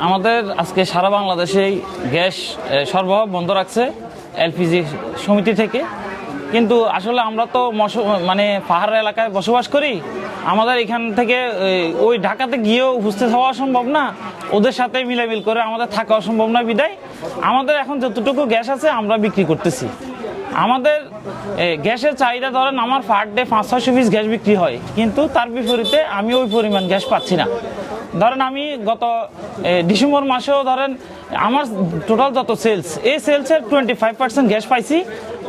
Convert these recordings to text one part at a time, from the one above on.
আমাদের আজকে সারা বাংলাদেশেই গ্যাস সরবরাহ বন্ধ রাখছে এলপিজি সমিতি থেকে। কিন্তু আসলে আমরা তো মানে পাহাড় এলাকায় বসবাস করি, আমাদের এখান থেকে ওই ঢাকাতে গিয়েও উপস্থিত হওয়া সম্ভব না, ওদের সাথে মিলামিল করে আমাদের থাকা অসম্ভব না। বিদায় আমাদের এখন যতটুকু গ্যাস আছে আমরা বিক্রি করতেছি। আমাদের গ্যাসের চাহিদা ধরেন আমার পার ডে 500-600 পিস গ্যাস বিক্রি হয়, কিন্তু তার বিপরীতে আমি ওই পরিমাণ গ্যাস পাচ্ছি না। ধরেন আমি গত ডিসেম্বর মাসেও ধরেন আমার টোটাল যত সেলস, এই সেলসের 25% গ্যাস পাইছি।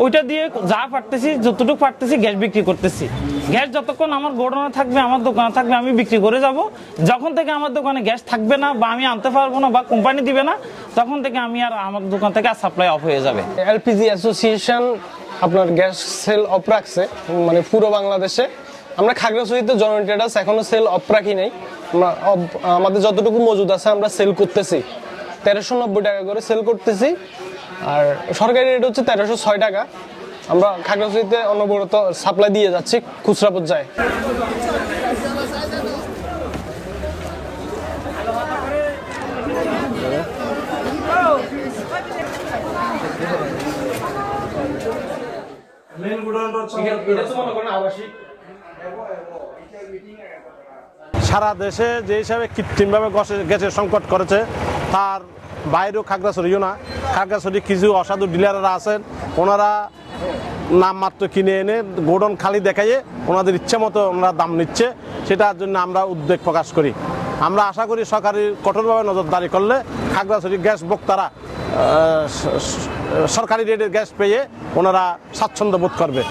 ওইটা দিয়ে যা পারতেছি, যতটুকু পারতেছি গ্যাস বিক্রি করতেছি। গ্যাস যতক্ষণ আমার গোডাউনে থাকবে, আমার দোকানে থাকবে, আমি বিক্রি করে যাব। যখন থেকে আমার দোকানে গ্যাস থাকবে না বা আমি আনতে পারবো না বা কোম্পানি দিবে না, তখন থেকে আমি আর আমার দোকান থেকে আর সাপ্লাই অফ হয়ে যাবে। এলপিজি অ্যাসোসিয়েশন আপনার গ্যাস সেল অফ রাখছে, মানে পুরো বাংলাদেশে। আমরা খাগড়াছড়িতে জননী ট্রেডার্স এখনো সেল অফ রাখি নাই। আমরা আমাদের যতটুকু মজুদ আছে আমরা সেল করতেছি, 1390 টাকা করে সেল করতেছি। আর সরকারি রেট হচ্ছে 1306 টাকা। আমরা খাগড়াছড়িতে অনবরত সাপ্লাই দিয়ে যাচ্ছি খুচরা পর্যায়ে। সারা দেশে যে হিসাবে কৃত্রিমভাবে গ্যাসের সংকট করেছে, তার বাইরেও খাগড়াছড়িও না, খাগড়াছড়ি কিছু অসাধু ডিলাররা আছেন, ওনারা নামমাত্র কিনে এনে গোডাউন খালি দেখাইয়ে ওনাদের ইচ্ছে মতো ওনারা দাম নিচ্ছে। সেটার জন্য আমরা উদ্বেগ প্রকাশ করি। আমরা আশা করি সরকারি কঠোরভাবে নজরদারি করলে খাগড়াছড়ি গ্যাস ভোক্তারা সরকারি রেটের গ্যাস পেয়ে ওনারা স্বাচ্ছন্দ্য বোধ করবে।